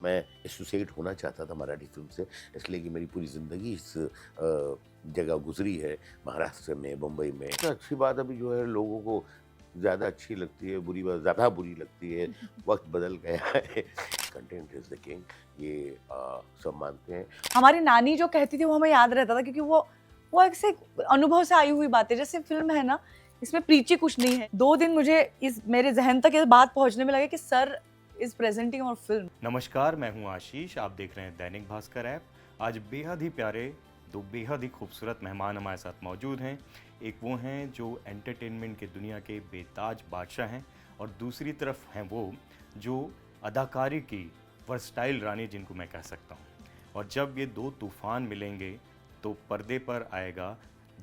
मैं एसोसिएट होना चाहता था मराठी फ़िल्म से, इसलिए कि मेरी पूरी ज़िंदगी इस जगह गुज़री है, महाराष्ट्र में, मुंबई में। तो अच्छी बात अभी जो है लोगों को ज़्यादा अच्छी लगती है, बुरी बात ज़्यादा बुरी लगती है, वक़्त बदल गया है। कंटेंट इज़ द किंग, ये सब मानते हैं। हमारी नानी जो कहती थी वो हमें याद रहता था, क्योंकि वो ऐसे अनुभव से आई हुई बात है। जैसे फ़िल्म है ना, इसमें प्रीची कुछ नहीं है। 2 दिन मुझे इस मेरे ज़हन तक ये बात पहुँचने में लगे कि sir is presenting our film. नमस्कार, मैं हूं आशीष। आप देख रहे हैं दैनिक भास्कर ऐप। आज बेहद ही प्यारे, दो बेहद ही खूबसूरत मेहमान हमारे साथ मौजूद हैं। एक वो हैं जो एंटरटेनमेंट की दुनिया के बेताज बादशाह हैं, और दूसरी तरफ हैं वो जो अदाकारी की वर्सटाइल रानी जिनको मैं कह सकता हूं। और जब ये दो तूफान मिलेंगे तो पर्दे पर आएगा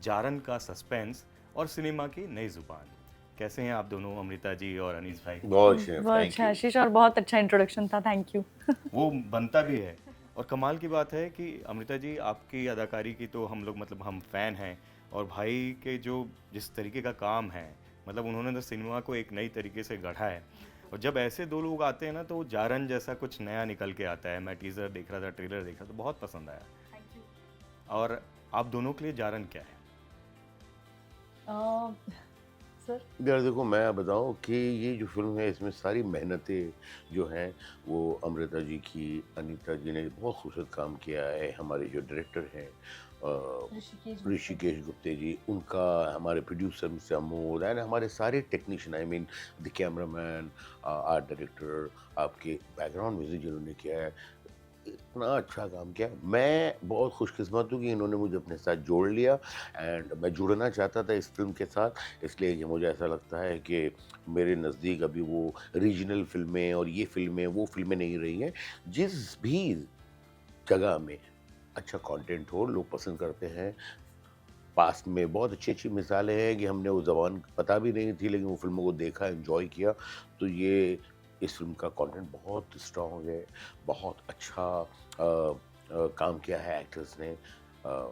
जारन का सस्पेंस और सिनेमा की नई जुबान। कैसे हैं आप दोनों, अमृता जी और अनीस भाई? बहुत शेफ़, बहुत थैंक अच्छा यू। आशीष, और बहुत अच्छा इंट्रोडक्शन था, थैंक यू। वो बनता भी है। और कमाल की बात है कि अमृता जी, आपकी अदाकारी की तो हम लोग मतलब हम फ़ैन हैं, और भाई के जो जिस तरीके का काम है, मतलब उन्होंने तो सिनेमा को एक नई तरीके से गढ़ा है। और जब ऐसे दो लोग आते हैं ना, तो जारन जैसा कुछ नया निकल के आता है। मैं टीज़र देख रहा था, ट्रेलर देख रहा था, बहुत पसंद आया। और आप दोनों के लिए जारन क्या है? सर, यार देखो, मैं बताऊँ कि ये जो फ़िल्म है इसमें सारी मेहनतें जो हैं वो अमृता जी की, अनीता जी ने बहुत खूबसूरत काम किया है। हमारे जो डायरेक्टर हैं ऋषिकेश गुप्ते जी, उनका, हमारे प्रोड्यूसर मिस्टर अमोद एंड हमारे सारे technician, I mean the cameraman, art director, आपके बैकग्राउंड म्यूज़िक जिन्होंने किया है, इतना अच्छा काम किया। मैं बहुत खुशकिस्मत हूँ कि इन्होंने मुझे अपने साथ जोड़ लिया एंड मैं जुड़ना चाहता था इस फ़िल्म के साथ, इसलिए कि मुझे ऐसा लगता है कि मेरे नज़दीक अभी वो रीजनल फ़िल्में और ये फ़िल्में, वो फ़िल्में नहीं रही हैं। जिस भी जगह में अच्छा कंटेंट हो, लोग पसंद करते हैं। पास्ट में बहुत अच्छी-अच्छी मिसालें हैं कि हमने वो ज़बान पता भी नहीं थी, लेकिन वो फ़िल्मों को देखा, एन्जॉय किया। तो ये इस फ़िल्म का कंटेंट बहुत स्ट्रॉन्ग है, बहुत अच्छा काम किया है एक्टर्स ने,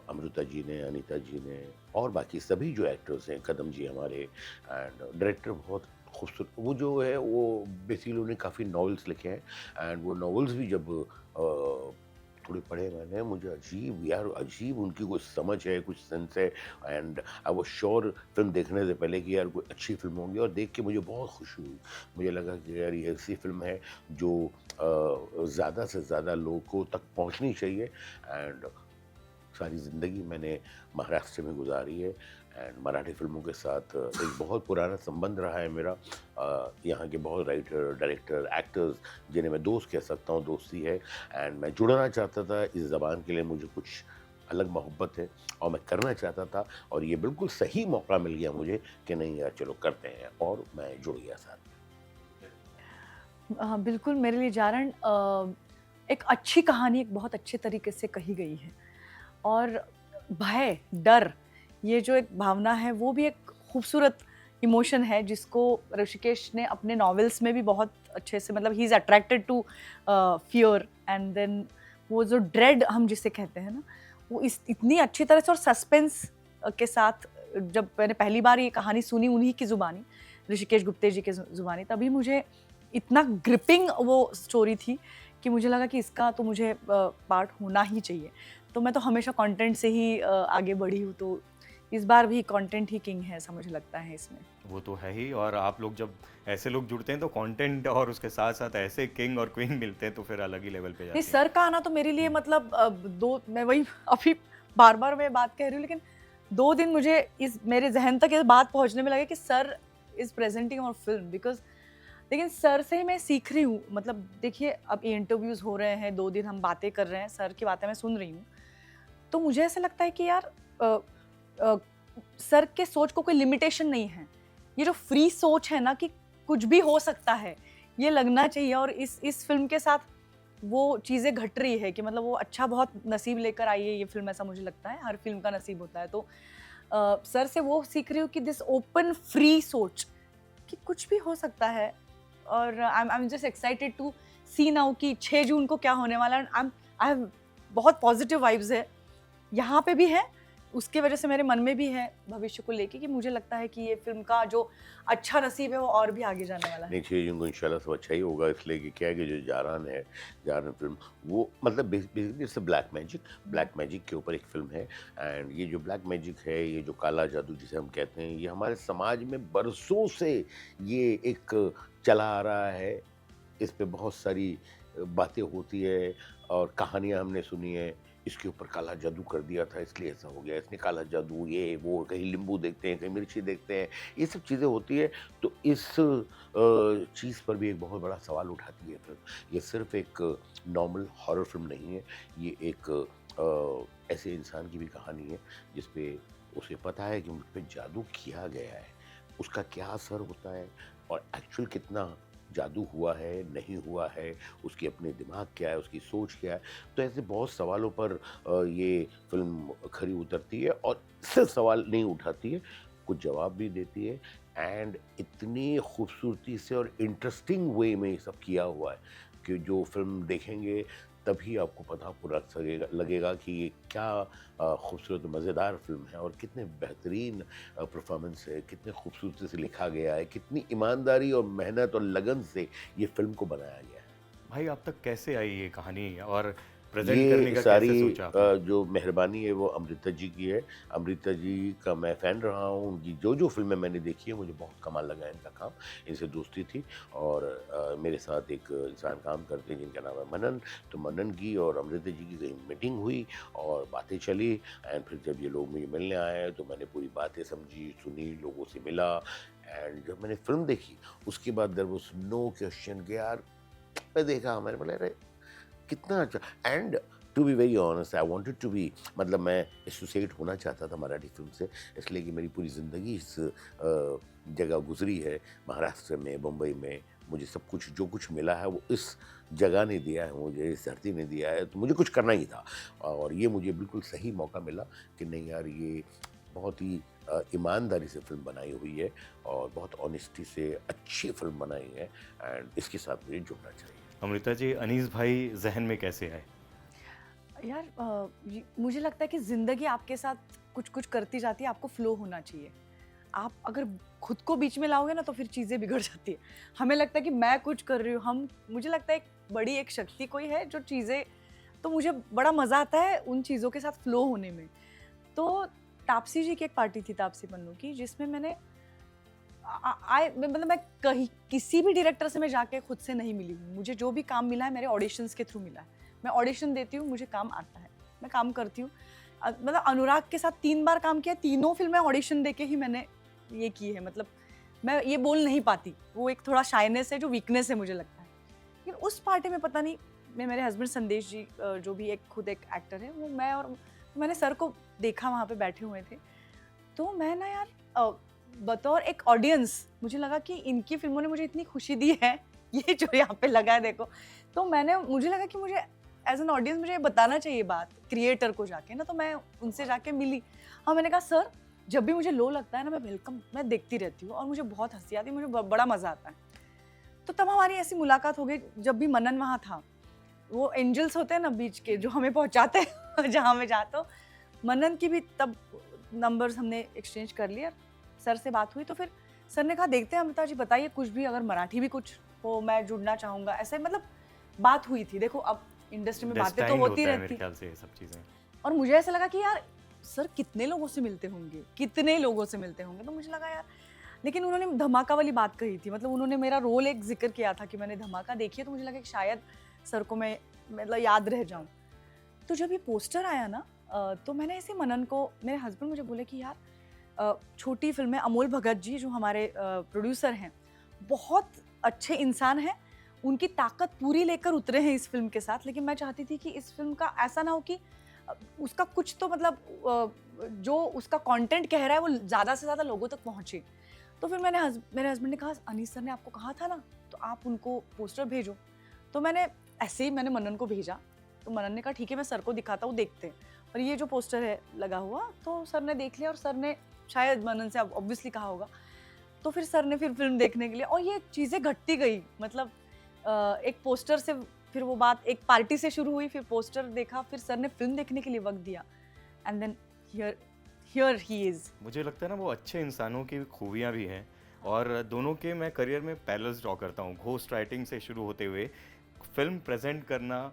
अमृता जी ने, अनीता जी ने और बाकी सभी जो एक्टर्स हैं, कदम जी हमारे, एंड डायरेक्टर बहुत खूबसूरत, वो जो है वो बेसिकली उन्होंने काफ़ी नॉवेल्स लिखे हैं एंड वो नॉवेल्स भी जब थोड़े पढ़े मैंने, मुझे अजीब, यार अजीब उनकी कुछ समझ है, कुछ सेंस है and I was sure film देखने से पहले कि यार कोई अच्छी फ़िल्म होगी, और देख के मुझे बहुत खुशी हुई। मुझे लगा कि यार ये ऐसी फ़िल्म है जो ज़्यादा से ज़्यादा लोगों तक पहुँचनी चाहिए एंड सारी ज़िंदगी मैंने महाराष्ट्र में गुज़ारी है एंड मराठी फ़िल्मों के साथ एक बहुत पुराना संबंध रहा है मेरा। यहाँ के बहुत राइटर, डायरेक्टर, एक्टर्स जिन्हें मैं दोस्त कह सकता हूँ, दोस्ती है एंड मैं जुड़ना चाहता था इस ज़बान के लिए, मुझे कुछ अलग मोहब्बत है और मैं करना चाहता था, और ये बिल्कुल सही मौका मिल गया मुझे कि नहीं यार चलो करते हैं, और मैं जुड़ गया साथ में। हाँ, बिल्कुल मेरे लिए जारण एक अच्छी कहानी एक बहुत अच्छे तरीके से कही गई है। और भय, डर, ये जो एक भावना है वो भी एक खूबसूरत इमोशन है, जिसको ऋषिकेश ने अपने नॉवेल्स में भी बहुत अच्छे से, मतलब ही is attracted to fear and then वो जो ड्रेड हम जिसे कहते हैं ना, वो इस इतनी अच्छी तरह से और सस्पेंस के साथ, जब मैंने पहली बार ये कहानी सुनी उन्हीं की ज़ुबानी, ऋषिकेश गुप्ते जी की ज़ुबानी, तभी मुझे इतना ग्रिपिंग वो स्टोरी थी कि मुझे लगा कि इसका तो मुझे पार्ट होना ही चाहिए। तो मैं तो हमेशा कंटेंट से ही आगे बढ़ी हूँ, तो इस बार भी कंटेंट ही किंग है, ऐसा मुझे लगता है इसमें। वो तो है ही। और आप लोग जब ऐसे लोग जुड़ते हैं तो कंटेंट और उसके साथ साथ ऐसे किंग और क्वीन मिलते हैं तो फिर अलग ही लेवल पे नहीं, जाती हैं। सर का आना तो मेरे लिए मतलब मैं वही अभी बार-बार मैं बात कह रही हूँ, लेकिन 2 दिन मुझे इस मेरे ज़हन तक ये बात पहुँचने में लगे कि sir is presenting our film, because लेकिन सर से ही मैं सीख रही हूँ। मतलब देखिए, अब ये इंटरव्यूज़ हो रहे हैं, 2 दिन हम बातें कर रहे हैं, सर की बातें मैं सुन रही हूँ। तो मुझे ऐसा लगता है कि यार अ अ, सर के सोच को कोई लिमिटेशन नहीं है। ये जो फ्री सोच है ना कि कुछ भी हो सकता है, ये लगना चाहिए, और इस फ़िल्म के साथ वो चीज़ें घट रही है कि मतलब वो अच्छा बहुत नसीब लेकर आई है ये फ़िल्म, ऐसा मुझे लगता है, हर फ़िल्म का नसीब होता है। तो सर से वो सीख रही हूँ कि दिस ओपन फ्री सोच कि कुछ भी हो सकता है, और I am just excited to see now कि 6 जून को क्या होने वाला है। आई हैव बहुत पॉजिटिव वाइब्स है, यहाँ पे भी है, उसके वजह से मेरे मन में भी है भविष्य को लेके कि मुझे लगता है कि ये फिल्म का जो अच्छा नसीब है वो और भी आगे जाने वाला है। नहीं चीज़ों को इंशाल्लाह सब अच्छा ही होगा, इसलिए कि क्या है कि जो जारान है, जारान फ़िल्म वो मतलब basically it's a black magic के ऊपर एक फ़िल्म है। एंड ये जो ब्लैक मैजिक है, ये जो काला जादू जिसे हम कहते हैं, ये हमारे समाज में बरसों से ये एक चला आ रहा है। इस पे बहुत सारी बातें होती है और कहानियाँ हमने सुनी है। इसके ऊपर काला जादू कर दिया था इसलिए ऐसा हो गया, इसने काला जादू ये वो, कहीं नींबू देखते हैं, कहीं मिर्ची देखते हैं, ये सब चीज़ें होती है। तो इस चीज़ पर भी एक बहुत बड़ा सवाल उठाती है फिल्म। ये सिर्फ़ एक नॉर्मल हॉरर फ़िल्म नहीं है, ये एक ऐसे इंसान की भी कहानी है जिस पे उसे पता है कि मुझ पे जादू किया गया है, उसका क्या असर होता है और एक्चुअल कितना जादू हुआ है, नहीं हुआ है, उसकी अपने दिमाग क्या है, उसकी सोच क्या है। तो ऐसे बहुत सवालों पर ये फ़िल्म खरी उतरती है और सिर्फ़ सवाल नहीं उठाती है, कुछ जवाब भी देती है। एंड इतनी खूबसूरती से और इंटरेस्टिंग वे में ये सब किया हुआ है कि जो फ़िल्म देखेंगे तभी आपको पता आपको लगेगा कि ये क्या खूबसूरत मज़ेदार फ़िल्म है और कितने बेहतरीन परफॉर्मेंस है, कितने खूबसूरती से लिखा गया है, कितनी ईमानदारी और मेहनत और लगन से ये फ़िल्म को बनाया गया है। भाई आप तक कैसे आई ये कहानी और प्रेज़ेंट करने ये का सारी कैसे सोचा आपने? जो मेहरबानी है वो अमृता जी की है। अमृता जी का मैं फ़ैन रहा हूँ, उनकी जो-जो फ़िल्में मैंने देखी है मुझे बहुत कमाल लगा इनका काम। इनसे दोस्ती थी और मेरे साथ एक इंसान काम करते हैं जिनका नाम है मनन। तो मनन की और अमृता जी की कहीं मीटिंग हुई और बातें चली एंड फिर जब ये लोग मुझे मिलने आए तो मैंने पूरी बातें समझी, सुनी, लोगों से मिला। एंड जब मैंने फ़िल्म देखी उसके बाद देयर वाज़ नो क्वेश्चन कि यार मैं देखा मैंने बोला अरे कितना अच्छा। And to be very honest I wanted to be मतलब मैं एसोसिएट होना चाहता था मराठी फिल्म से, इसलिए कि मेरी पूरी ज़िंदगी इस जगह गुजरी है महाराष्ट्र में, मुंबई में। मुझे सब कुछ जो कुछ मिला है वो इस जगह ने दिया है मुझे, इस धरती ने दिया है, तो मुझे कुछ करना ही था। और ये मुझे बिल्कुल सही मौका मिला कि नहीं यार ये बहुत ही ईमानदारी से फिल्म बनाई हुई है और बहुत ऑनेस्टी से अच्छी फिल्म बनाई है एंड इसके साथ मुझे जुड़ना चाहिए। अमृता जी, अनीस भाई ज़हन में कैसे आए? यार मुझे लगता है कि ज़िंदगी आपके साथ कुछ कुछ करती जाती है, आपको फ्लो होना चाहिए। आप अगर खुद को बीच में लाओगे ना तो फिर चीज़ें बिगड़ जाती है। हमें लगता है कि मैं कुछ कर रही हूँ, मुझे लगता है एक बड़ी एक शक्ति कोई है जो चीज़ें, तो मुझे बड़ा मज़ा आता है उन चीज़ों के साथ फ्लो होने में। तो तापसी जी की एक पार्टी थी, तापसी पन्नू की, जिसमें मैंने मतलब मैं कहीं किसी भी डायरेक्टर से मैं जाके खुद से नहीं मिली हूँ। मुझे जो भी काम मिला है मेरे ऑडिशंस के थ्रू मिला है। मैं ऑडिशन देती हूँ, मुझे काम आता है, मैं काम करती हूँ। मतलब अनुराग के साथ 3 बार काम किया, तीनों फिल्में ऑडिशन देके ही मैंने ये की है। मतलब मैं ये बोल नहीं पाती, वो एक थोड़ा शाइनेस है जो वीकनेस है मुझे लगता है। लेकिन उस पार्टी में पता नहीं, मैं मेरे हस्बैंड संदेश जी जो भी एक खुद एक एक्टर है, वो मैं और मैंने सर को देखा वहाँ पे बैठे हुए थे। तो मैं ना यार बतौर एक ऑडियंस मुझे लगा कि इनकी फिल्मों ने मुझे इतनी खुशी दी है, ये जो यहाँ पे लगा है देखो। तो मुझे लगा कि मुझे एज एन ऑडियंस मुझे ये बताना चाहिए बात क्रिएटर को जाके ना, तो मैं उनसे जाके मिली। हाँ, मैंने कहा सर जब भी मुझे लो लगता है ना, मैं वेलकम, मैं देखती रहती हूँ और मुझे बहुत हंसी आती है, मुझे बड़ा मजा आता है। तो तब हमारी ऐसी मुलाकात हो गई। जब भी मनन वहाँ था, वो एंजल्स होते हैं ना बीच के, जो हमें पहुँचाते हैं जहाँ मैं जाता हूँ, मनन की भी तब नंबर्स हमने एक्सचेंज कर लिया। सर से बात हुई तो फिर सर ने कहा देखते हैं अमृता जी, बताइए कुछ भी, अगर मराठी भी कुछ हो मैं जुड़ना चाहूँगा। ऐसे मतलब बात हुई थी। देखो अब इंडस्ट्री में बातें तो होती रहती, मेरे ख्याल से ये सब चीज़ें। और मुझे ऐसा लगा कि यार सर कितने लोगों से मिलते होंगे, कितने लोगों से मिलते होंगे। तो मुझे लगा यार, लेकिन उन्होंने धमाका वाली बात कही थी, मतलब उन्होंने मेरा रोल एक जिक्र किया था कि मैंने धमाका देखी है, तो मुझे लगा कि शायद सर को मैं मतलब याद रह जाऊँ। तो जब ये पोस्टर आया ना तो मैंने ऐसे मनन को, मेरे हस्बैंड मुझे बोले कि यार छोटी फिल्म है, अमोल भगत जी जो हमारे प्रोड्यूसर हैं, बहुत अच्छे इंसान हैं, उनकी ताकत पूरी लेकर उतरे हैं इस फिल्म के साथ। लेकिन मैं चाहती थी कि इस फिल्म का ऐसा ना हो कि उसका कुछ तो मतलब जो उसका कंटेंट कह रहा है वो ज़्यादा से ज़्यादा लोगों तक पहुँचे। तो फिर मेरे हस्बैंड ने कहा अनीस सर ने आपको कहा था ना, तो आप उनको पोस्टर भेजो। तो मैंने ऐसे ही मैंने मनन को भेजा, तो मनन ने कहा ठीक है मैं सर को दिखाता हूँ, देखते हैं। और ये जो पोस्टर है लगा हुआ, तो सर ने देख लिया और सर ने शायद मनन से ऑब्वियसली कहा होगा। तो फिर सर ने फिर फिल्म देखने के लिए, और ये चीज़ें घटती गई। मतलब एक पोस्टर से फिर वो बात एक पार्टी से शुरू हुई, फिर पोस्टर देखा, फिर सर ने फिल्म देखने के लिए वक्त दिया, and then here here he is. मुझे लगता है ना वो अच्छे इंसानों की खूबियाँ भी हैं, और दोनों के मैं करियर में पैरेलल्स ड्रॉ करता हूँ, घोस्ट राइटिंग से शुरू होते हुए फिल्म प्रेजेंट करना,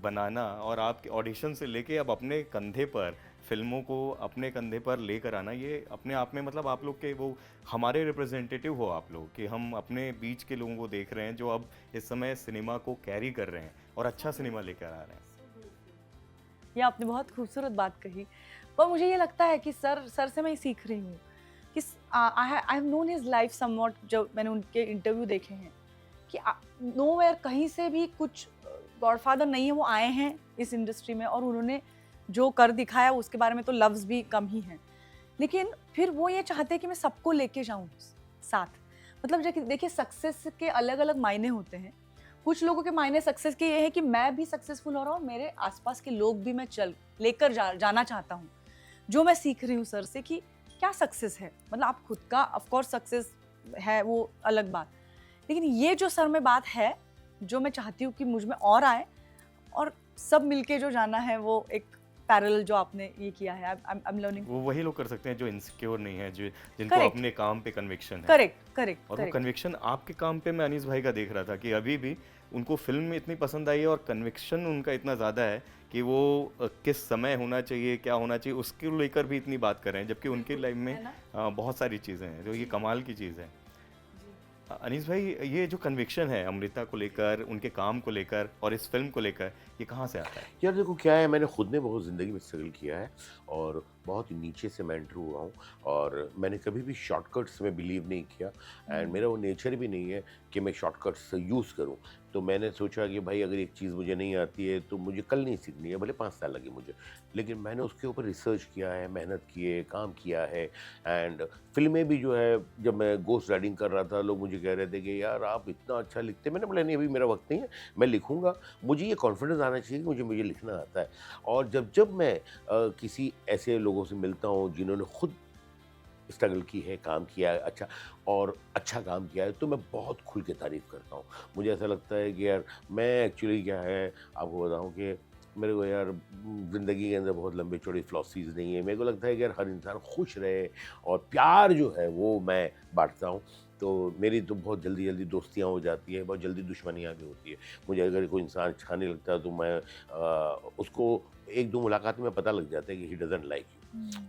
बनाना, और आपके ऑडिशन से लेके अब अपने कंधे पर फिल्मों को अपने कंधे पर लेकर आना, ये अपने आप में मतलब आप लोग के वो हमारे रिप्रेजेंटेटिव हो आप लोग, कि हम अपने बीच के लोगों को देख रहे हैं जो अब इस समय सिनेमा को कैरी कर रहे हैं और अच्छा सिनेमा लेकर आ रहे हैं। ये आपने बहुत खूबसूरत बात कही। पर मुझे ये लगता है कि सर से मैं ये सीख रही हूँ कि I have known his life somewhat, जब मैंने उनके इंटरव्यू देखे हैं कि नोवेयर कहीं से भी कुछ गॉडफादर नहीं है, वो आए हैं इस इंडस्ट्री में और उन्होंने जो कर दिखाया उसके बारे में तो लफ्ज़ भी कम ही हैं। लेकिन फिर वो ये चाहते हैं कि मैं सबको लेके जाऊँ साथ। मतलब देखिए सक्सेस के अलग अलग मायने होते हैं। कुछ लोगों के मायने सक्सेस के ये है कि मैं भी सक्सेसफुल हो रहा हूँ, मेरे आसपास के लोग भी मैं लेकर जाना चाहता हूँ। जो मैं सीख रही हूँ सर से कि क्या सक्सेस है, मतलब आप खुद का ऑफ कोर्स सक्सेस है वो अलग बात, लेकिन ये जो सर में बात है जो मैं चाहती हूँ कि मुझ में और आए और सब मिलके जो जाना है, वो एक पैरेलल जो आपने ये किया है, आई एम लर्निंग। वो वही लोग कर सकते हैं जो इनसिक्योर नहीं है, जो जिनको Correct. अपने काम पे कन्विक्शन है। करेक्ट करेक्ट और वो कन्विक्शन आपके काम पे मैं अनीस भाई का देख रहा था कि अभी भी उनको फिल्म में इतनी पसंद आई है और कन्विक्शन उनका इतना ज़्यादा है कि वो किस समय होना चाहिए, क्या होना चाहिए, उसको लेकर भी इतनी बात कर रहे हैं, जबकि उनकी लाइफ में है ना? बहुत सारी चीज़ें हैं जो ये कमाल की चीज़ है। अनीस भाई, ये जो कन्विक्शन है अमृता को लेकर, उनके काम को लेकर और इस फिल्म को लेकर, ये कहाँ से आता है? यार देखो क्या है, मैंने खुद ने बहुत ज़िंदगी में स्ट्रगल किया है और बहुत ही नीचे से मैं एंटर हुआ हूँ और मैंने कभी भी शॉर्टकट्स में बिलीव नहीं किया एंड मेरा वो नेचर भी नहीं है कि मैं शॉर्टकट्स यूज़ करूँ। तो मैंने सोचा कि भाई अगर एक चीज़ मुझे नहीं आती है तो मुझे कल नहीं सीखनी है, भले 5 साल लगे मुझे, लेकिन मैंने उसके ऊपर रिसर्च किया है, मेहनत की है, काम किया है एंड फ़िल्में भी जो है, जब मैं घोस्ट राइटिंग कर रहा था लोग मुझे कह रहे थे कि यार आप इतना अच्छा लिखते हैं। मैंने बोला नहीं, अभी मेरा वक्त नहीं है, मैं लिखूँगा, मुझे ये कॉन्फिडेंस आना चाहिए कि मुझे लिखना आता है। और जब मैं किसी ऐसे लोगों से मिलता हूँ जिन्होंने खुद स्ट्रगल की है, काम किया है अच्छा और अच्छा काम किया है, तो मैं बहुत खुल के तारीफ़ करता हूँ। मुझे ऐसा लगता है कि यार मैं एक्चुअली क्या है आपको बताऊँ कि मेरे को यार ज़िंदगी के अंदर बहुत लंबी चौड़ी फिलॉसफीज़ नहीं है। मेरे को लगता है कि यार हर इंसान खुश रहे और प्यार जो है वो मैं बाँटता हूँ। तो मेरी तो बहुत जल्दी-जल्दी दोस्तियाँ हो जाती है, बहुत जल्दी दुश्मनियाँ भी होती है। मुझे अगर कोई इंसान अच्छा नहीं लगता तो मैं उसको 1-2 मुलाकात में पता लग जाता है कि ही डज़न्ट लाइक यू।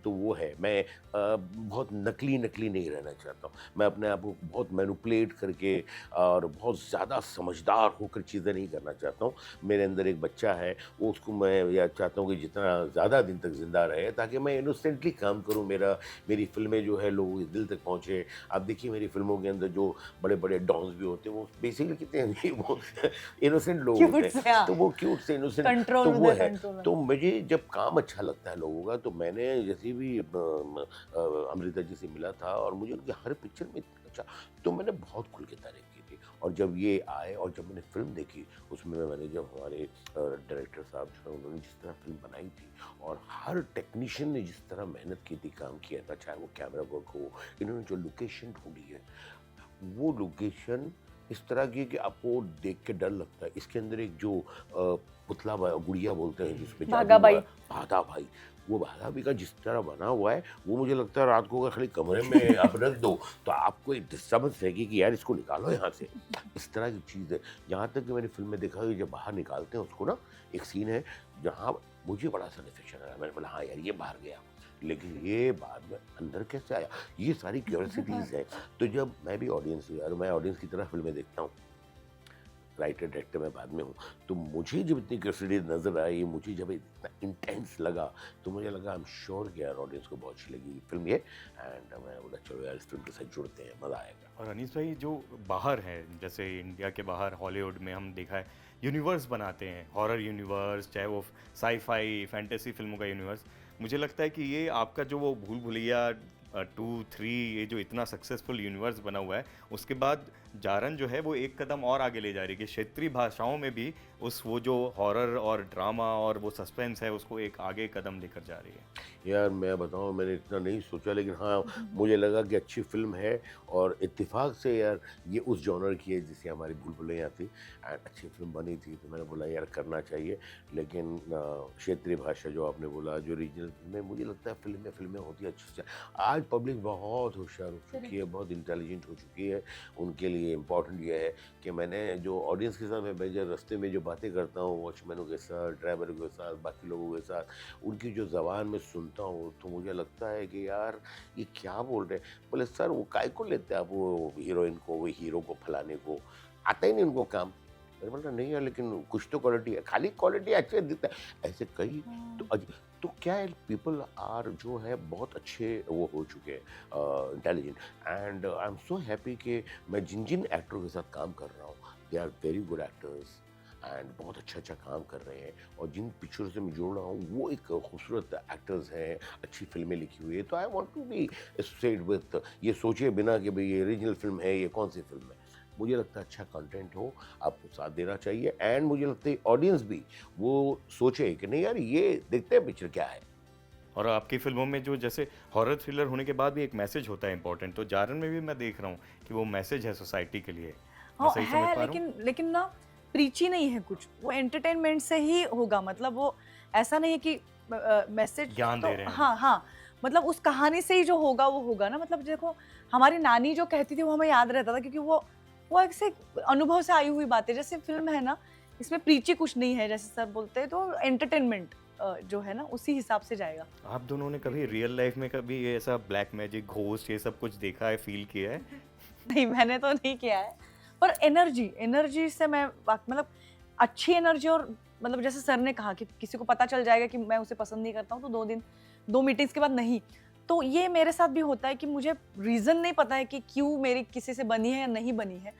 तो वो है, मैं बहुत नकली नहीं रहना चाहता हूँ। मैं अपने आप को बहुत मैनिपुलेट करके और बहुत ज़्यादा समझदार होकर चीज़ें नहीं करना चाहता हूँ। मेरे अंदर एक बच्चा है, वो उसको मैं या चाहता हूँ कि जितना ज़्यादा दिन तक ज़िंदा रहे ताकि मैं इनोसेंटली काम करूँ, मेरी फ़िल्में जो है लोगों के दिल तक पहुँचे। आप देखिए मेरी फ़िल्मों के अंदर जो बड़े-बड़े डॉन्स भी होते हैं वो बेसिकली कितने हैं वो इनोसेंट लोग क्यूट होते से, हैं। हाँ। तो वो क्यूट से इनोसेंट कंट्रोल तो में वो था, है। कंट्रोल में। तो मुझे जब काम अच्छा लगता है लोगों का, तो मैंने जैसे भी अमृता जी से मिला था और मुझे उनकी हर पिक्चर में इतना अच्छा, तो मैंने बहुत खुल के तारीफ़ की थी। और जब ये आए और जब मैंने फ़िल्म देखी उसमें मैंने जब हमारे डायरेक्टर साहब जो हैं उन्होंने जिस तरह फ़िल्म बनाई थी और हर टेक्नीशियन ने जिस तरह मेहनत की थी, काम किया था, चाहे वो कैमरा वर्क हो, इन्होंने जो लोकेशन ढूँढी है, वो लोकेशन इस तरह की है कि आपको देख के डर लगता है। इसके अंदर एक जो पुतला गुड़िया बोलते हैं जिसमें जादू भागा हुआ बाई। है, भागा भाई, वो भागा भाई का जिस तरह बना हुआ है, वो मुझे लगता है रात को अगर खाली कमरे में आप रख दो तो आपको एक डिस्टर्बेंस रहेगी कि यार इसको निकालो यहाँ से। इस तरह की चीज़ है। यहाँ तक कि मैंने फ़िल्म में देखा कि जब बाहर निकालते हैं उसको ना, एक सीन है जहाँ मुझे बड़ा सैटिस्फैक्शन आया। मैंने बोला हाँ यार ये बाहर गया, लेकिन ये बाद में अंदर कैसे आया? ये सारी क्यूरियोसिटीज़ हैं। तो जब मैं भी ऑडियंस हूँ यार, मैं ऑडियंस की तरह फ़िल्में देखता हूँ। राइटर डायरेक्टर मैं बाद में हूँ, तो मुझे जब इतनी क्यूरियोसिटी नज़र आई, मुझे जब इतना इंटेंस लगा, तो मुझे लगा आई एम श्योर कि यार ऑडियंस को बहुत अच्छी लगी फ़िल्म ये एंड मैं बोला चलो यार इस फ़िल्म के साथ जुड़ते हैं, मज़ा आएगा। और अनीस भाई, जो बाहर है, जैसे इंडिया के बाहर हॉलीवुड में हम देखा है यूनिवर्स बनाते हैं, हॉरर यूनिवर्स, चाहे वो साई-फाई फैंटेसी फिल्मों का यूनिवर्स, मुझे लगता है कि ये आपका जो वो भूल भुलैया 2, 3, ये जो इतना सक्सेसफुल यूनिवर्स बना हुआ है, उसके बाद जारन जो है वो एक कदम और आगे ले जा रही है कि क्षेत्रीय भाषाओं में भी उस वो जो हॉरर और ड्रामा और वो सस्पेंस है उसको एक आगे कदम लेकर जा रही है। यार मैं बताऊं, मैंने इतना नहीं सोचा, लेकिन हाँ मुझे लगा कि अच्छी फिल्म है और इत्तेफाक से यार ये उस जॉनर की है जिसे हमारी भूल भुलैया थी, एंड अच्छी फिल्म बनी थी, तो मैंने बोला यार करना चाहिए। लेकिन क्षेत्रीय भाषा जो आपने बोला, जो रीजनल फिल्में, मुझे लगता है फिल्में होती अच्छी से। आज पब्लिक बहुत होशियार हो चुकी है, बहुत इंटेलिजेंट हो चुकी है। उनके लिए इम्पोर्टेंट ये है कि मैंने जो ऑडियंस के साथ मैं बेजा रास्ते में जो बातें करता हूँ, वॉचमैनों के साथ, ड्राइवरों के साथ, बाकी लोगों के साथ, उनकी जो ज़बान में सुनता हूँ तो मुझे लगता है कि यार ये क्या बोल रहे हैं। बोले सर वो काय को लेते हैं आप वो हीरोइन को, वो हीरो को फलाने को, आता ही नहीं उनको काम। मैंने बोला नहीं यार, लेकिन कुछ तो क्वालिटी है, खाली क्वालिटी अच्छे दिखता है ऐसे कई। तो तो क्या है, पीपल आर जो है बहुत अच्छे वो हो चुके हैं, intelligent, and I am so happy कि मैं जिन जिन एक्टरों के साथ काम कर रहा हूँ, they are very good actors and बहुत अच्छा काम कर रहे हैं। और जिन पिक्चरों से मैं जुड़ रहा हूँ वो एक खूबसूरत एक्टर्स हैं, अच्छी फिल्में लिखी हुई है। तो I want to be associate with, ये सोचे बिना कि भाई ये रीजनल फिल्म है, ये कौन सी फिल्म है। मुझे लगता है अच्छा कंटेंट हो, आपको साथ देना चाहिए, एंड मुझे लगता है ऑडियंस भी वो सोचे कि नहीं यार ये देखते हैं पिक्चर क्या है। और आपकी फिल्मों में जो जैसे हॉरर थ्रिलर होने के बाद भी एक मैसेज होता है इंपॉर्टेंट, तो जारन में भी मैं देख रहा हूँ कि वो मैसेज है सोसाइटी के लिए। मैं हाँ सही समझ है, पा रहा हूँ? लेकिन ना प्रीची नहीं है कुछ, वो एंटरटेनमेंट से ही होगा। मतलब वो ऐसा नहीं है कि मैसेज ज्ञान तो दे रहे हैं। हाँ हाँ, मतलब उस कहानी से ही जो होगा वो होगा ना। मतलब देखो हमारी नानी जो कहती थी वो हमें याद रहता था, क्योंकि वो ऐसे अनुभव से आई हुई बातें। जैसे फिल्म है ना, इसमें प्रीची कुछ नहीं है जैसे सर बोलते हैं, तो एंटरटेनमेंट जो है ना उसी हिसाब से जाएगा। आप दोनों ने कभी रियल लाइफ में कभी ये ऐसा ब्लैक मैजिक, घोस्ट, ये सब कुछ देखा है, फील किया है? नहीं मैंने तो नहीं किया है, पर एनर्जी से मैं मतलब अच्छी एनर्जी। और मतलब जैसे सर ने कहा कि किसी को पता चल जाएगा कि मैं उसे पसंद नहीं करता हूँ तो 2 मीटिंग्स के बाद नहीं। तो ये मेरे साथ भी होता है कि मुझे रीजन नहीं पता है कि क्यों मेरी किसी से बनी है या नहीं बनी है,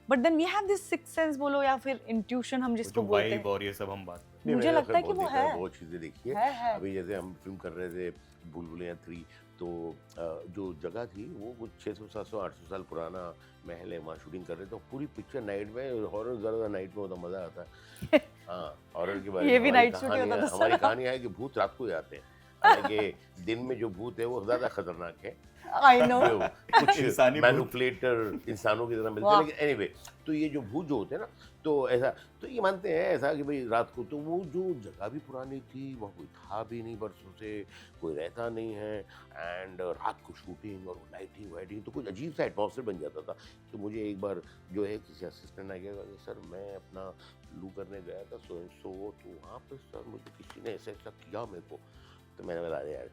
but then we have this six sense बोलो या फिर इंट्यूशन हम वो जिसको जो बोलते वाइब हैं। और ये सब हम बात नहीं, मुझे मैंने लगता है कि बहुत वो देखा है बहुत चीज़ें देखी है। अभी जैसे हम फिल्म कर रहे थे भूल भुलैया 3, तो जो जगह थी वो कुछ 600 700 800 साल पुराना महल है, वहाँ शूटिंग कर रहे थे। तो पूरी पिक्चर नाइट में, हॉरर ज़्यादा नाइट में होता, मज़ा आता है। हाँ, हॉरर के बारे ये में भी हमारी नाइट शूट कहानी होता है, था हमारी सर। कहानी है कि भूत रात को ही आते हैं, हालांकि दिन में जो भूत है वो ज़्यादा खतरनाक है। I know. जो कुछ इंसानी भूत। मैनिपुलेटर इंसानों की तरह मिलते हैं, वाह। लेकिन एनीवे तो ये जो भूत जो होते हैं ना, तो ऐसा तो ये मानते हैं ऐसा कि भाई रात को, तो वो जो जगह भी पुरानी थी, वहाँ कोई था भी नहीं बरसों से, कोई रहता नहीं है, एंड रात को शूटिंग और लाइटिंग वाइटिंग, तो कुछ अजीब सा एटमॉस्फेयर बन जाता था। तो मुझे एक बार जो है किसी असिस्टेंट ने कहा कि सर मैं अपना लू करने गया था सो तो वहाँ पर सर मुझे किसी ने ऐसा ऐसा किया मेरे को। तो मैंने बता दिया यार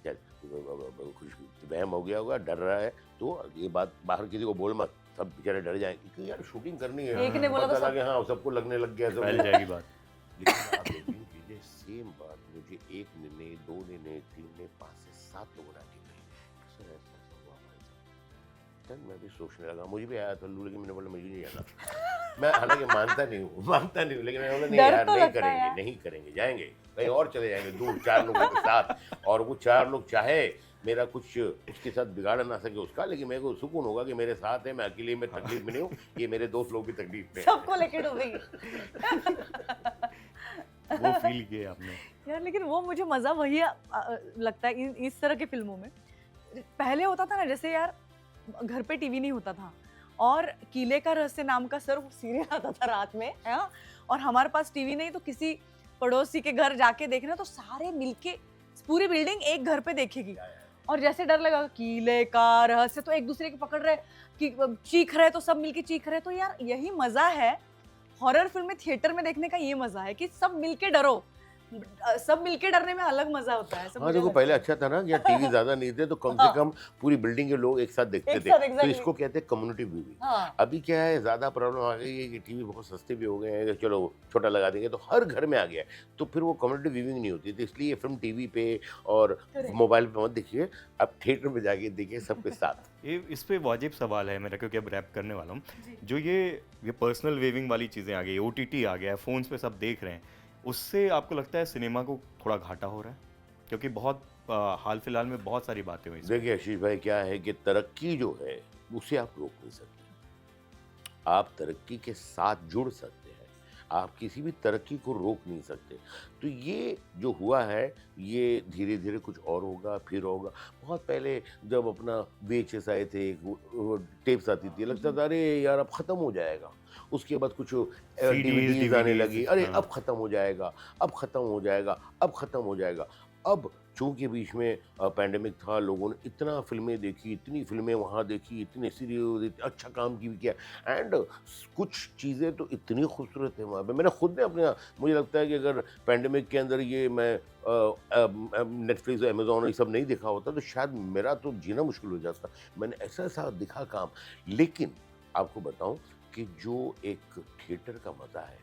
चल कुछ वहम हो गया होगा, डर रहा है, तो ये बात बाहर किसी को बोल मत, सब बेचारे डर जाएंगे क्योंकि यार शूटिंग करनी है। एक ने बोला पता तो लगे हाँ सबको लगने लग गया फैल सब। जाएगी बात। लेकिन आप यकीन कीजिए सेम बात मुझे 1 ने नहीं, 2 ने नहीं, 3 ने, 5 से 7 लोगों ने आके कही सर ऐसा ऐसा हुआ हमारे साथ। तब मैं भी सोचने लगा, मुझे भी आया था लू, लेकिन मैंने बोला मुझे नहीं जाना। मैं हालांकि मानता नहीं हूँ, लेकिन मैंने बोला नहीं डर यार तो नहीं लगता है करेंगे, यार। नहीं करेंगे, जाएंगे कहीं और चले जाएंगे दूर 4 लोगों के साथ, और वो 4 लोग चाहे मेरा कुछ उसके साथ बिगाड़ ना सके उसका, लेकिन मेरे को सुकून होगा कि मेरे साथ है, मैं अकेले में तकलीफ में नहीं हूँ, ये मेरे दोस्त लोग भी तकलीफ में हैं। सबको लेके डूबेगी। वो फील किया आपने? यार लेकिन वो मुझे मजा वही लगता है इस तरह की फिल्मों में। पहले होता था ना, जैसे यार घर पे टीवी नहीं होता था और किले का रहस्य नाम का सर सीरियल आता था रात में, है ना? और हमारे पास टीवी नहीं, तो किसी पड़ोसी के घर जाके देखना, तो सारे मिलके पूरी बिल्डिंग एक घर पे देखेगी। और जैसे डर लगा किले का रहस्य, तो एक दूसरे की पकड़ रहे कि चीख रहे, तो सब मिलके चीख रहे। तो यार यही मजा है हॉरर फिल्म में थिएटर में देखने का, ये मजा है कि सब मिलके डरो। सब मिलके डरने में अलग मजा होता है। सब हाँ मुझे देखो लगता पहले है। अच्छा था ना कि टीवी ज्यादा नहीं थे, तो कम से हाँ। कम पूरी बिल्डिंग के लोग एक साथ देखते एक थे, साथ, तो exactly। इसको कहते हैं कम्युनिटी व्यूइंग। हाँ। अभी क्या है, ज्यादा प्रॉब्लम आ गई है कि टीवी बहुत सस्ते भी हो गए हैं, कि चलो छोटा लगा देंगे, तो हर घर में आ गया है, तो फिर वो कम्युनिटी व्यूइंग नहीं होती। तो इसलिए फिल्म टीवी पे और Correct। मोबाइल पे मत देखिए, अब थिएटर में जाके देखिए सबके साथ। ये इस पे वाजिब सवाल है मेरा, क्योंकि अब रैप करने वाला हूँ। जो ये पर्सनल वेविंग वाली चीज़ें आ गई, OTT आ गया है, फ़ोन्स पे सब देख रहे हैं, उससे आपको लगता है सिनेमा को थोड़ा घाटा हो रहा है? क्योंकि बहुत हाल फिलहाल में बहुत सारी बातें हुई। देखिए आशीष भाई, क्या है कि तरक्की जो है उसे आप रोक नहीं सकते, आप तरक्की के साथ जुड़ सकते हैं, आप किसी भी तरक्की को रोक नहीं सकते। तो ये जो हुआ है, ये धीरे-धीरे कुछ और होगा, फिर होगा। बहुत पहले जब अपना वीएचएस आए थे, वो टेप्स आती थी, लगता था अरे यार अब ख़त्म हो जाएगा। उसके बाद कुछ सीडीज़, डीवीडीज़ आने डीवीडीज़ लगी, अरे हाँ। अब ख़त्म हो जाएगा, अब ख़त्म हो जाएगा, अब ख़त्म हो जाएगा। अब चूँकि बीच में पैंडेमिक था, लोगों ने इतना फ़िल्में देखी, इतनी फ़िल्में वहाँ देखी, इतने सीरियल अच्छा काम भी किया एंड कुछ चीज़ें तो इतनी खूबसूरत है वहाँ पे। मैंने खुद ने अपने मुझे लगता है कि अगर पैंडेमिक के अंदर ये मैं नेटफ्लिक्स, अमेज़न ये सब नहीं देखा होता तो शायद मेरा तो जीना मुश्किल हो जाता। मैंने ऐसा-ऐसा दिखा काम। लेकिन आपको बताऊँ कि जो एक थिएटर का मज़ा है,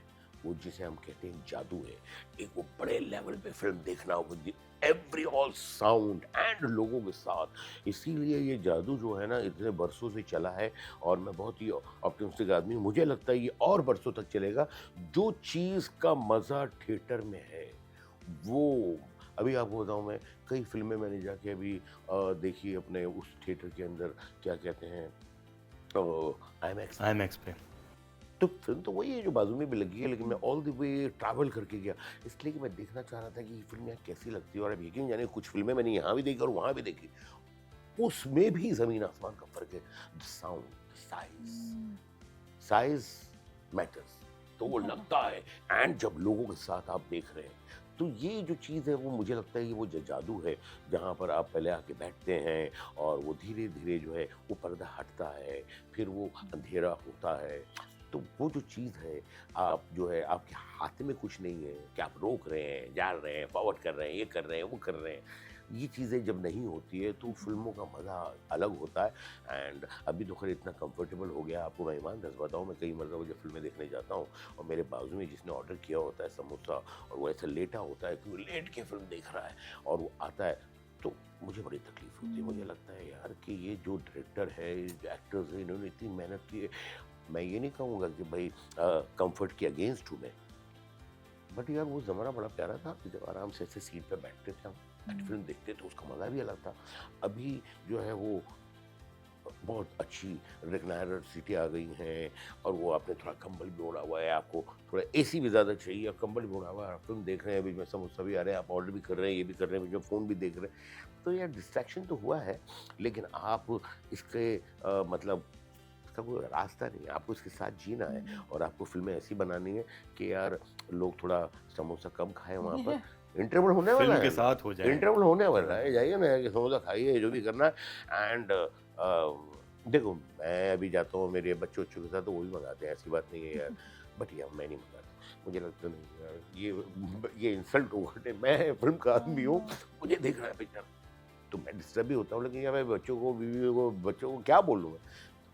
वो जिसे हम कहते हैं जादू है, एक वो बड़े लेवल पे फ़िल्म देखना with every all sound and लोगों के साथ। इसीलिए ये जादू जो है ना इतने बरसों से चला है और मैं बहुत ही ऑप्टिमिस्टिक आदमी हूँ। मुझे लगता है ये और बरसों तक चलेगा। जो चीज़ का मज़ा थिएटर में है, वो अभी आपको बताऊँ मैं कई फ़िल्में मैंने जाके अभी देखी अपने उस थिएटर के अंदर क्या कहते हैं आईमैक्स। आईमैक्स पे। तो फ़िल्म तो वही है जो बाजू में भी लगी है, लेकिन मैं ऑल द वे ट्रैवल करके गया, इसलिए कि मैं देखना चाह रहा था कि ये फ़िल्म यहाँ कैसी लगती है और अब यकीन जानिए कुछ फ़िल्में मैंने यहाँ भी देखी और वहाँ भी देखी। उसमें भी ज़मीन आसमान का फ़र्क है। The sound, the size matters. तो वो लगता है एंड जब लोगों के साथ आप देख रहे हैं, तो ये जो चीज़ है वो मुझे लगता है कि वो जादू है, जहाँ पर आप पहले आके बैठते हैं और वो धीरे-धीरे जो है वो पर्दा हटता है, फिर वो अंधेरा होता है। तो वो जो चीज़ है, आप जो है आपके हाथ में कुछ नहीं है कि आप रोक रहे हैं, जा रहे हैं, फॉरवर्ड कर रहे हैं, ये कर रहे हैं, वो कर रहे हैं। ये चीज़ें जब नहीं होती है तो फ़िल्मों का मज़ा अलग होता है एंड अभी तो खैर इतना कंफर्टेबल हो गया आपको मैं ईमानदार से बताऊँ, मैं कई मरतबा जब फ़िल्में देखने जाता हूँ और मेरे बाजू में जिसने ऑर्डर किया होता है समोसा और वो ऐसे लेटा होता है कि वो लेट के फ़िल्म देख रहा है और वो आता है, तो मुझे बड़ी तकलीफ़ होती है। मुझे लगता है यार कि ये जो डायरेक्टर है, ये जो एक्टर्स हैं, इन्होंने इतनी मेहनत की है। मैं ये नहीं कहूँगा कि भाई कंफर्ट के अगेंस्ट हूँ मैं, बट यार वो ज़माना बड़ा प्यारा था कि जब आराम से ऐसे सीट पे बैठते थे हम, बैठ फ़िल्म देखते थे, उसका मज़ा भी अलग था। अभी जो है वो बहुत अच्छी रिक्लाइनर सीटें आ गई हैं और वो आपने थोड़ा कंबल भी ओढ़ा हुआ है, आपको थोड़ा एसी भी ज़्यादा चाहिए और कंबल भी ओढ़ा हुआ है, आप फ़िल्म देख रहे हैं, बीच में समोसा भी आ रहे हैं, आप ऑर्डर भी कर रहे हैं, ये भी कर रहे हैं, बीच में फ़ोन भी देख रहे हैं। तो यार डिस्ट्रैक्शन तो हुआ है, लेकिन आप इसके मतलब इसका कोई रास्ता नहीं है, आपको इसके साथ जीना है और आपको फ़िल्में ऐसी बनानी है कि यार लोग थोड़ा समोसा कम खाएँ वहाँ पर। इंटरवल होने वाला फ़िल्म है के अभी, साथ हो जाए। इंटरवल होने वाला है, जाइए ना जाके समोसा खाइए, जो भी करना है एंड देखो मैं अभी जाता हूँ मेरे बच्चों-वच्चों के साथ तो वो भी मँगाते हैं, ऐसी बात नहीं है यार, बट यार मैं नहीं मँगाता। मुझे लगता नहीं यार ये इंसल्ट होगा, मैं फ़िल्म का आदमी हूँ, मुझे देखना है पिक्चर। तो मैं डिस्टर्ब भी होता हूँ लेकिन यार मैं बच्चों को, बीवी को, बच्चों को क्या बोलूँ मैं?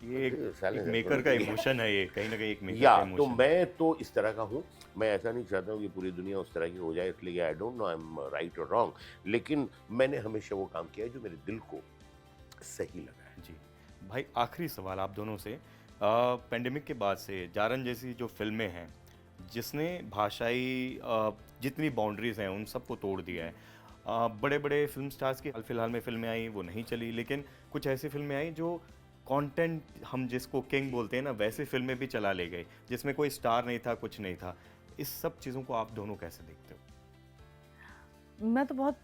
ये एक साले मेकर का इमोशन है ये, कहीं न कहीं एक मेकर या का तो इमोशन है। मैं तो इस तरह का हूँ, मैं ऐसा नहीं चाहता हूँ कि पूरी दुनिया उस तरह की हो जाए, इसलिए I don't know I am right और रॉन्ग, लेकिन मैंने हमेशा वो काम किया है जो मेरे दिल को सही लगा है। जी। भाई आखिरी सवाल आप दोनों से पैंडेमिक के बाद से जारन जैसी जो फ़िल्में हैं, जिसने भाषाई जितनी बाउंड्रीज़ हैं उन सबको तोड़ दिया है। बड़े-बड़े फ़िल्म स्टार्स की हाल-फिलहाल में फ़िल्में आई वो नहीं चली, लेकिन कुछ ऐसी फ़िल्में आई जो कंटेंट हम जिसको किंग बोलते हैं ना वैसी फ़िल्में भी चला ले गई, जिसमें कोई स्टार नहीं था, कुछ नहीं था। इस सब चीज़ों को आप दोनों कैसे देखते हो? मैं तो बहुत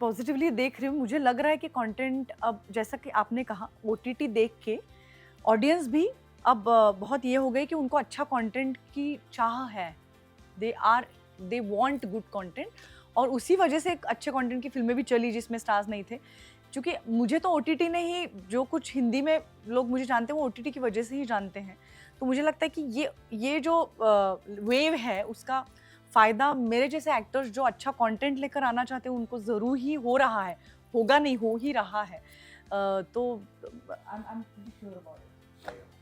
पॉजिटिवली देख रही हूँ। मुझे लग रहा है कि कंटेंट अब जैसा कि आपने कहा ओटीटी देख के ऑडियंस भी अब बहुत ये हो गई कि उनको अच्छा कंटेंट की चाह है। दे वांट गुड कंटेंट और उसी वजह से एक अच्छे कंटेंट की फिल्में भी चली जिसमें स्टार्स नहीं थे। क्योंकि मुझे तो ओटीटी ने ही जो कुछ हिंदी में लोग मुझे जानते हैं वो ओटीटी की वजह से ही जानते हैं। तो मुझे लगता है कि ये जो वेव है उसका फ़ायदा मेरे जैसे एक्टर्स जो अच्छा कंटेंट लेकर आना चाहते हैं उनको ज़रूर ही हो रहा है, होगा नहीं हो ही रहा है। तो I am pretty sure about it.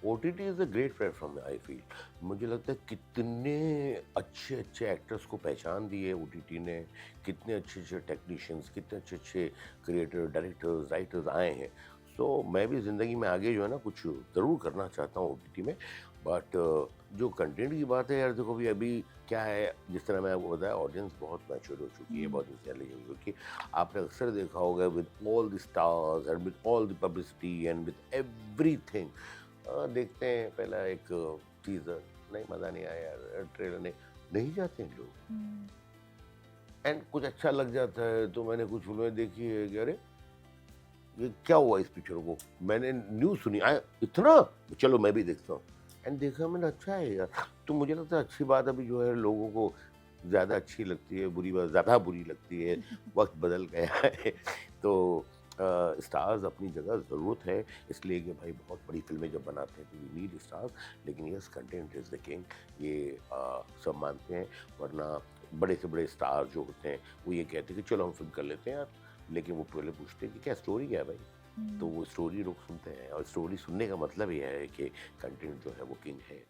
OTT is a great platform I feel. मुझे लगता है कितने अच्छे-अच्छे एक्टर्स को पहचान दी है ओटीटी ने, कितने अच्छे-अच्छे टेक्नीशियंस, कितने अच्छे-अच्छे क्रिएटर, डायरेक्टर्स, राइटर्स आए हैं। सो मैं भी ज़िंदगी में आगे जो है ना कुछ ज़रूर करना चाहता हूँ ओटीटी में। बट जो कंटेंट की बात है यार देखो अभी क्या है, जिस तरह मैं आपको बताया ऑडियंस बहुत मैच्योर हो चुकी है, बहुत इंटेलिजेंट हो चुकी है। आपने अक्सर देखा होगा with all the stars and with all the publicity and with everything देखते हैं पहला एक टीजर नहीं मज़ा नहीं आया यार, ट्रेलर नहीं जाते हैं लोग। एंड कुछ अच्छा लग जाता है तो मैंने कुछ फिल्में देखी है कि अरे ये क्या हुआ इस पिक्चर को, मैंने न्यूज़ सुनी आया इतना, चलो मैं भी देखता हूँ। एंड देखा मैंने अच्छा है यार। तो मुझे लगता है अच्छी बात अभी जो है लोगों को ज़्यादा अच्छी लगती है, बुरी बात ज़्यादा बुरी लगती है। वक्त बदल गया है। तो स्टार्स अपनी जगह ज़रूरत है, इसलिए कि भाई बहुत बड़ी फिल्में जब बनाते हैं तो वी नीड स्टार्स। लेकिन yes content is the king, ये सब मानते हैं। वरना बड़े से बड़े स्टार जो होते हैं वो ये कहते हैं कि चलो हम फिल्म कर लेते हैं यार, लेकिन वो पहले पूछते हैं कि क्या स्टोरी क्या है भाई। तो वो स्टोरी लोग सुनते हैं और स्टोरी सुनने का मतलब ये है कि कंटेंट जो है वो किंग है।